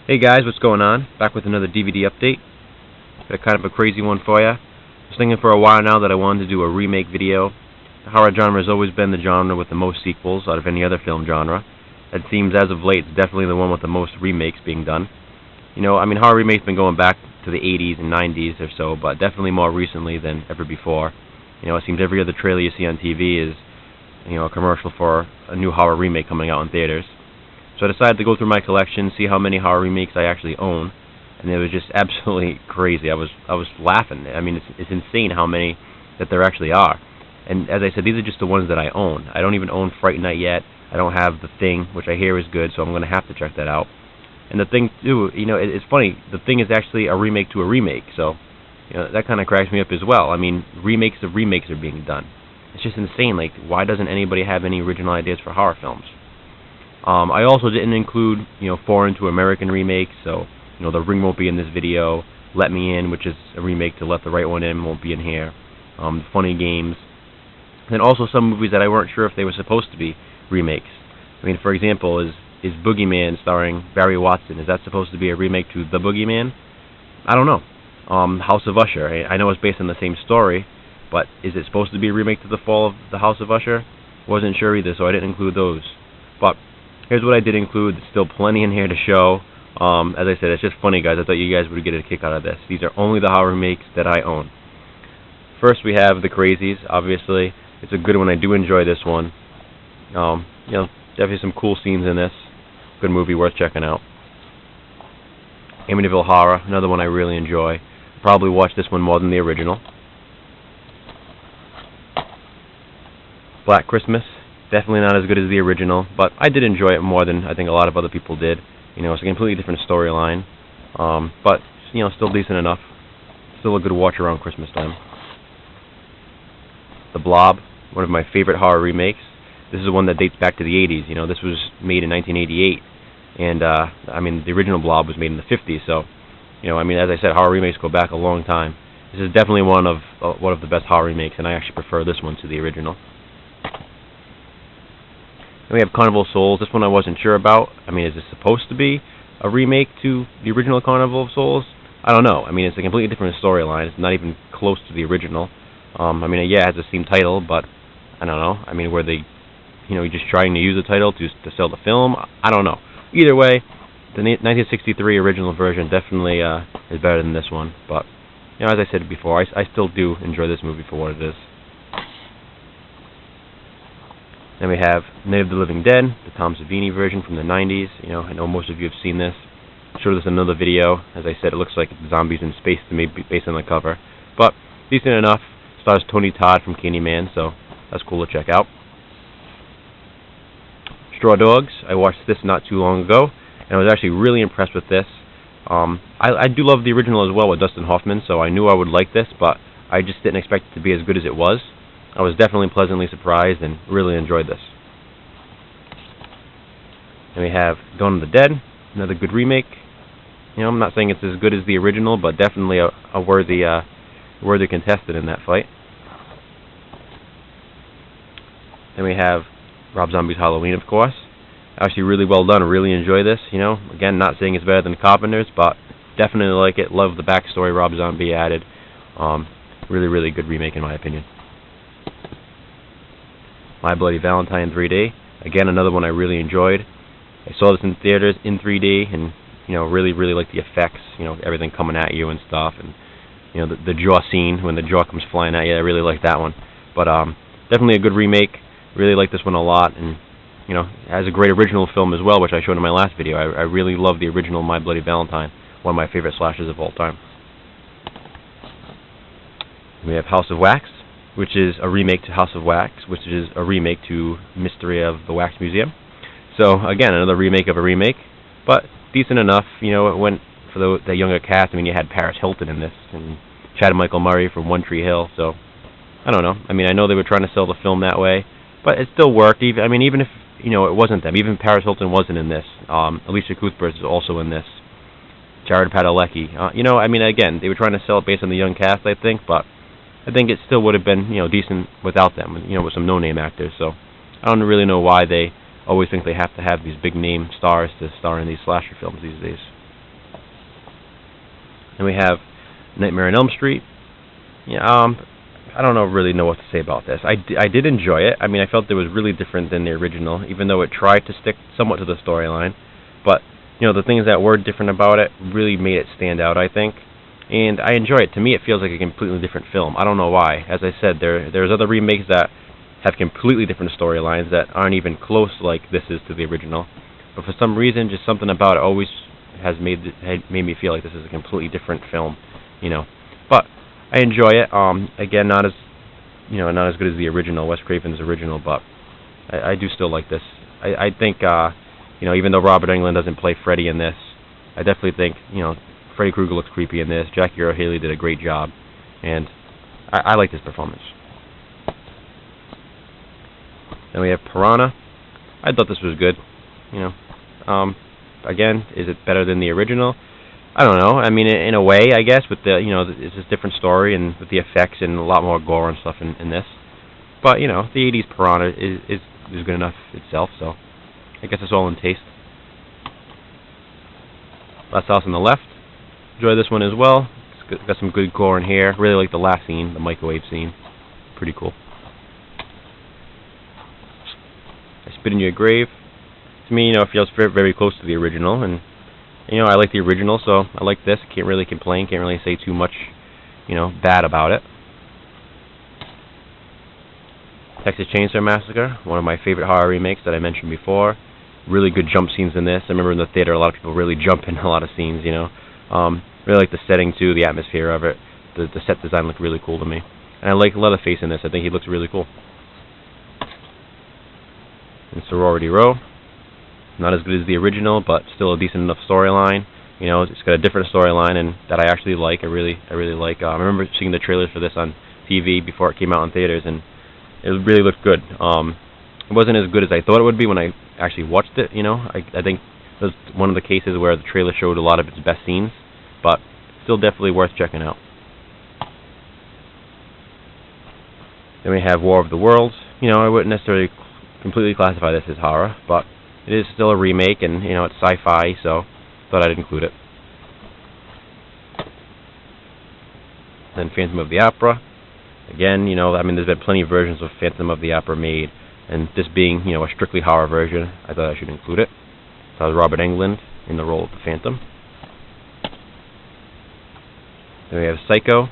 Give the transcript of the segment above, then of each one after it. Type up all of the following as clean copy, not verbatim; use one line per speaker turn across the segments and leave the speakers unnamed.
Hey guys, what's going on? Back with another DVD update. Got kind of a crazy one for you. I was thinking for a while now that I wanted to do a remake video. The horror genre has always been the genre with the most sequels out of any other film genre. It seems as of late it's definitely the one with the most remakes being done. Horror remakes been going back to the 80s and 90s or so, but definitely more recently than ever before. It seems every other trailer you see on TV is, a commercial for a new horror remake coming out in theaters. So I decided to go through my collection, see how many horror remakes I actually own, and it was just absolutely crazy. I was laughing. It's insane how many that there actually are. And as I said, these are just the ones that I own. I don't even own Fright Night yet. I don't have The Thing, which I hear is good, so I'm going to have to check that out. And The Thing, too, it's funny. The Thing is actually a remake to a remake, so that kind of cracks me up as well. Remakes of remakes are being done. It's just insane. Like, why doesn't anybody have any original ideas for horror films? I also didn't include, foreign to American remakes, so, The Ring won't be in this video. Let Me In, which is a remake to Let the Right One In, won't be in here. The Funny Games. And also some movies that I weren't sure if they were supposed to be remakes. For example, is Boogeyman starring Barry Watson, is that supposed to be a remake to The Boogeyman? I don't know. House of Usher, I know it's based on the same story, but is it supposed to be a remake to The Fall of the House of Usher? Wasn't sure either, so I didn't include those. But here's what I did include. There's still plenty in here to show. As I said, it's just funny, guys. I thought you guys would get a kick out of this. These are only the horror remakes that I own. First, we have The Crazies. Obviously, it's a good one. I do enjoy this one. Definitely some cool scenes in this. Good movie, worth checking out. Amityville Horror, another one I really enjoy. Probably watch this one more than the original. Black Christmas. Definitely not as good as the original, but I did enjoy it more than I think a lot of other people did. It's a completely different storyline, but still decent enough. Still a good watch around Christmas time. The Blob, one of my favorite horror remakes. This is one that dates back to the 80s. This was made in 1988, and the original Blob was made in the 50s. So, as I said, horror remakes go back a long time. This is definitely one of the best horror remakes, and I actually prefer this one to the original. We have Carnival of Souls. This one I wasn't sure about. Is this supposed to be a remake to the original Carnival of Souls? I don't know. It's a completely different storyline. It's not even close to the original. Yeah, it has the same title, but I don't know. Were they, just trying to use the title to sell the film? I don't know. Either way, the 1963 original version definitely is better than this one. But, as I said before, I still do enjoy this movie for what it is. Then we have Night of the Living Dead, the Tom Savini version from the 90s. I know most of you have seen this. I showed this in another video. As I said, it looks like zombies in space to me based on the cover. But decent enough. Stars Tony Todd from Candyman, so that's cool to check out. Straw Dogs. I watched this not too long ago, and I was actually really impressed with this. I do love the original as well with Dustin Hoffman, so I knew I would like this, but I just didn't expect it to be as good as it was. I was definitely pleasantly surprised and really enjoyed this. And we have Dawn of the Dead, another good remake. I'm not saying it's as good as the original, but definitely a worthy contestant in that fight. Then we have Rob Zombie's Halloween, of course. Actually really well done. I really enjoy this. Again, not saying it's better than Carpenter's, but definitely like it. Love the backstory Rob Zombie added. Really, really good remake in my opinion. My Bloody Valentine 3D. Again, another one I really enjoyed. I saw this in theaters in 3D, and really, really like the effects. Everything coming at you and stuff, and the jaw scene when the jaw comes flying at you. I really like that one. But definitely a good remake. Really like this one a lot, and it has a great original film as well, which I showed in my last video. I really love the original My Bloody Valentine, one of my favorite slashers of all time. We have House of Wax, which is a remake to House of Wax, which is a remake to Mystery of the Wax Museum. So, again, another remake of a remake, but decent enough. It went for the younger cast. You had Paris Hilton in this, and Chad Michael Murray from One Tree Hill, so, I don't know. I know they were trying to sell the film that way, but it still worked. Even if, it wasn't them. Even Paris Hilton wasn't in this. Alicia Cuthbert is also in this. Jared Padalecki. Again, they were trying to sell it based on the young cast, I think, but I think it still would have been, decent without them, with some no-name actors. So I don't really know why they always think they have to have these big-name stars to star in these slasher films these days. And we have Nightmare on Elm Street. Yeah, I don't really know what to say about this. I did enjoy it. I mean, I felt it was really different than the original, even though it tried to stick somewhat to the storyline. But, the things that were different about it really made it stand out, I think. And I enjoy it. To me, it feels like a completely different film. I don't know why. As I said, there's other remakes that have completely different storylines that aren't even close like this is to the original. But for some reason, just something about it always has made me feel like this is a completely different film, But I enjoy it. Again, not as good as the original, Wes Craven's original, but I do still like this. I think even though Robert Englund doesn't play Freddy in this, I definitely think Freddy Krueger looks creepy in this. Jackie Earle Haley did a great job, and I like this performance. Then we have Piranha. I thought this was good. Again, is it better than the original? I don't know. I mean, in a way, I guess, with the it's a different story and with the effects and a lot more gore and stuff in this. But the '80s Piranha is good enough itself. So I guess it's all in taste. Last House on the Left. Enjoy this one as well. It's got some good gore in here. Really like the last scene, the microwave scene. Pretty cool. I Spit in Your Grave. To me, it feels very, very close to the original, and I like the original, so I like this. Can't really complain. Can't really say too much, bad about it. Texas Chainsaw Massacre, one of my favorite horror remakes that I mentioned before. Really good jump scenes in this. I remember in the theater, a lot of people really jump in a lot of scenes. Really like the setting too, the atmosphere of it. The set design looked really cool to me, and I like Leatherface in this. I think he looks really cool. And Sorority Row. Not as good as the original, but still a decent enough storyline. It's got a different storyline, and that I actually like. I really like. I remember seeing the trailers for this on TV before it came out in theaters, and it really looked good. It wasn't as good as I thought it would be when I actually watched it. I think it was one of the cases where the trailer showed a lot of its best scenes, but still definitely worth checking out. Then we have War of the Worlds. I wouldn't necessarily completely classify this as horror, but it is still a remake, and it's sci-fi, so thought I'd include it. Then Phantom of the Opera. Again, there's been plenty of versions of Phantom of the Opera made, and this being, a strictly horror version, I thought I should include it. So it was Robert Englund in the role of the Phantom. Then we have Psycho,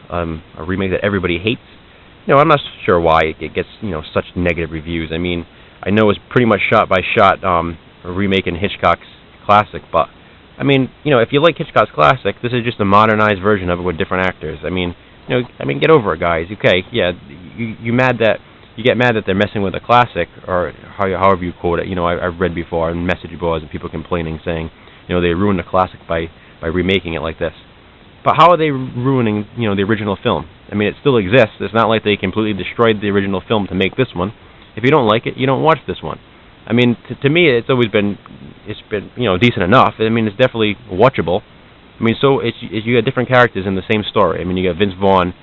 a remake that everybody hates. I'm not sure why it gets, such negative reviews. I know it's pretty much shot by shot a remake in Hitchcock's classic, but if you like Hitchcock's classic, this is just a modernized version of it with different actors. Get over it, guys. Okay, yeah, you get mad that they're messing with a classic, or however you quote it. I've read before on message boards and people complaining, saying, they ruined the classic by remaking it like this. But how are they ruining, the original film? It still exists. It's not like they completely destroyed the original film to make this one. If you don't like it, you don't watch this one. To me, it's always been, decent enough. It's definitely watchable. So you got different characters in the same story. You got Vince Vaughn.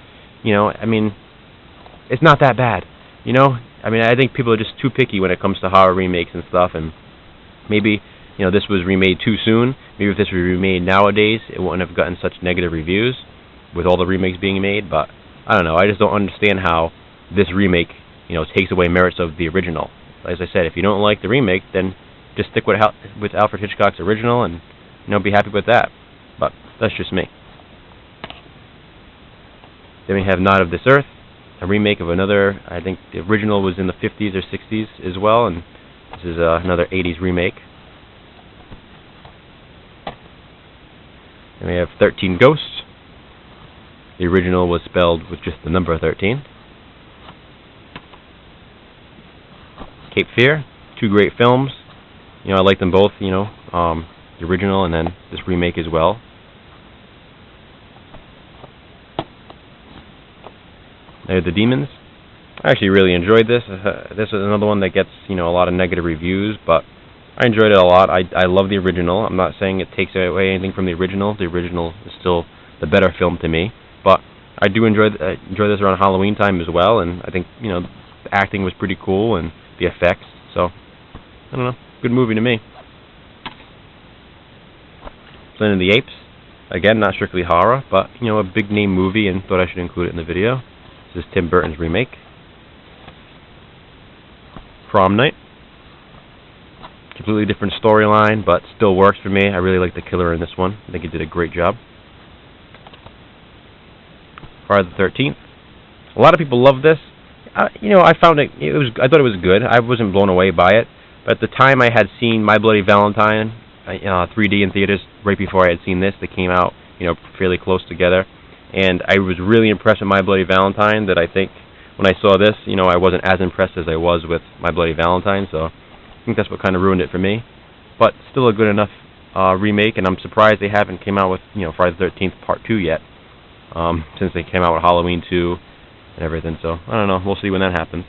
It's not that bad. I think people are just too picky when it comes to horror remakes and stuff, and maybe, this was remade too soon. Maybe if this was remade nowadays, it wouldn't have gotten such negative reviews with all the remakes being made, but I don't know. I just don't understand how this remake, takes away merits of the original. As I said, if you don't like the remake, then just stick with Alfred Hitchcock's original and, be happy with that. But that's just me. Then we have Not of This Earth, a remake of another, I think the original was in the 50s or 60s as well, and this is another 80s remake. Then we have 13 Ghosts. The original was spelled with just the number 13. Cape Fear, two great films. I like them both, the original and then this remake as well. Night of the Demons. I actually really enjoyed this. This is another one that gets, a lot of negative reviews, but I enjoyed it a lot. I love the original. I'm not saying it takes away anything from the original. The original is still the better film to me, but I do enjoy this around Halloween time as well, and I think, the acting was pretty cool, and the effects, so, I don't know, good movie to me. Planet of the Apes. Again, not strictly horror, but, you know, a big name movie, and thought I should include it in the video. This is Tim Burton's Remake. Prom Night. Completely different storyline, but still works for me. I really like the killer in this one. I think he did a great job. Friday the 13th. A lot of people love this. You know, I found it was. I thought it was good. I wasn't blown away by it. But at the time, I had seen My Bloody Valentine 3D in theaters right before I had seen this. They came out, you know, fairly close together, and I was really impressed with My Bloody Valentine. That I think when I saw this, you know, I wasn't as impressed as I was with My Bloody Valentine. So I think that's what kind of ruined it for me. But still a good enough remake, and I'm surprised they haven't came out with, you know, Friday the 13th Part 2 yet, since they came out with Halloween 2 and everything. So I don't know. We'll see when that happens.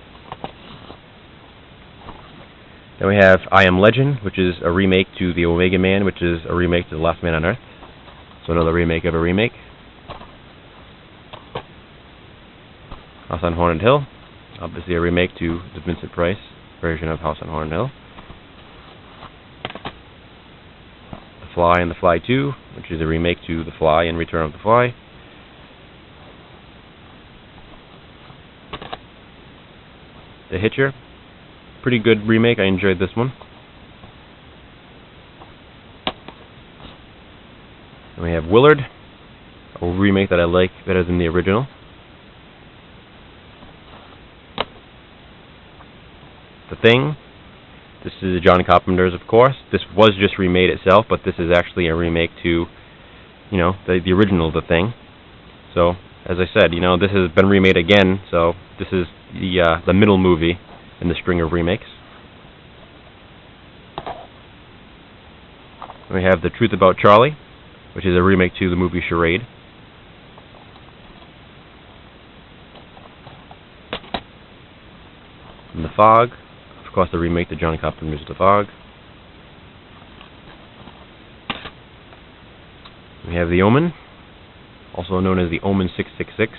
Then we have I Am Legend, which is a remake to The Omega Man, which is a remake to The Last Man on Earth. So another remake of a remake. House on Haunted Hill, obviously a remake to the Vincent Price version of House on Haunted Hill. The Fly and The Fly 2, which is a remake to The Fly and Return of the Fly. The Hitcher, pretty good remake. I enjoyed this one. And we have Willard, a remake that I like better than the original. The Thing. This is John Carpenter's, of course. This was just remade itself, but this is actually a remake to, you know, the original The Thing. So, as I said, you know, this has been remade again, so this is the middle movie in the string of remakes. We have The Truth About Charlie, which is a remake to the movie Charade. And The Fog, of course, the remake to John Carpenter's The Fog. We have The Omen, also known as The Omen 666,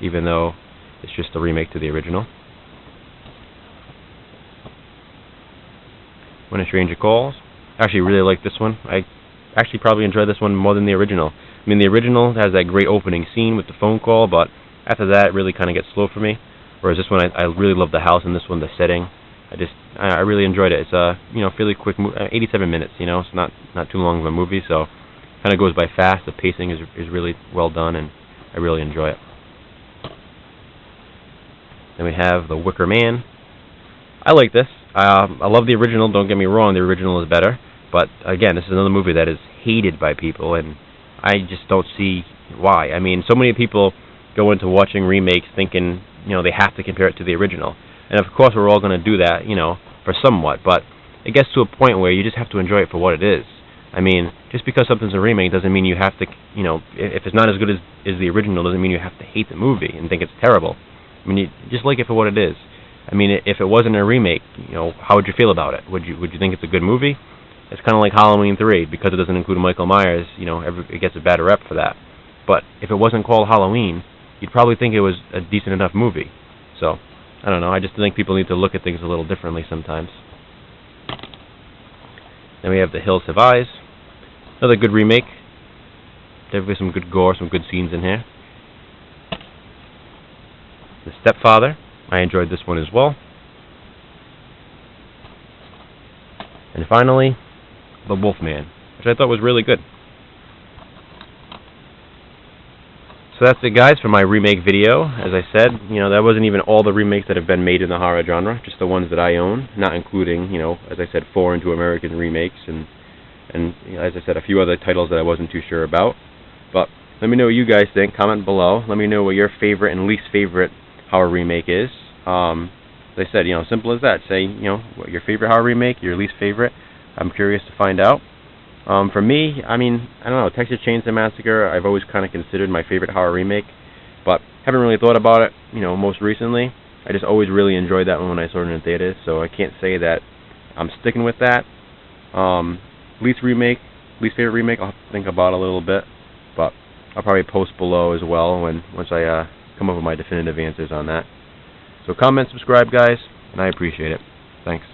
even though it's just a remake to the original. When a Stranger Calls. I actually really like this one. I actually probably enjoyed this one more than the original. I mean, the original has that great opening scene with the phone call, but after that, it really kind of gets slow for me. Whereas this one, I really love the house, and this one, the setting. I really enjoyed it. It's a, you know, fairly quick, 87 minutes. You know, it's not too long of a movie, so kind of goes by fast. The pacing is really well done, and I really enjoy it. Then we have The Wicker Man. I like this. I love the original. Don't get me wrong, the original is better. But again, this is another movie that is hated by people, and I just don't see why. I mean, so many people go into watching remakes thinking, you know, they have to compare it to the original. And of course, we're all going to do that, you know, for somewhat. But it gets to a point where you just have to enjoy it for what it is. I mean, just because something's a remake doesn't mean you have to, you know, if it's not as good as the original, doesn't mean you have to hate the movie and think it's terrible. I mean, you just like it for what it is. I mean, if it wasn't a remake, you know, how would you feel about it? Would you think it's a good movie? It's kind of like Halloween 3, because it doesn't include Michael Myers, you know, it gets a bad rep for that. But if it wasn't called Halloween, you'd probably think it was a decent enough movie. So, I don't know, I just think people need to look at things a little differently sometimes. Then we have The Hills Have Eyes. Another good remake. Definitely some good gore, some good scenes in here. The Stepfather. I enjoyed this one as well. And finally, The Wolfman, which I thought was really good. So that's it, guys, for my remake video. As I said, you know, that wasn't even all the remakes that have been made in the horror genre, just the ones that I own, not including, you know, as I said, foreign to American remakes, and you know, as I said, a few other titles that I wasn't too sure about. But let me know what you guys think. Comment below. Let me know what your favorite and least favorite horror remake is. As I said, you know, simple as that. Say, you know, what your favorite horror remake, your least favorite. I'm curious to find out. For me, I mean, I don't know, Texas Chainsaw Massacre, I've always kind of considered my favorite horror remake, but haven't really thought about it, you know, most recently. I just always really enjoyed that one when I saw it in theaters, so I can't say that I'm sticking with that. Least favorite remake, I'll have to think about a little bit, but I'll probably post below as well once I come up with my definitive answers on that. So comment, subscribe, guys, and I appreciate it. Thanks.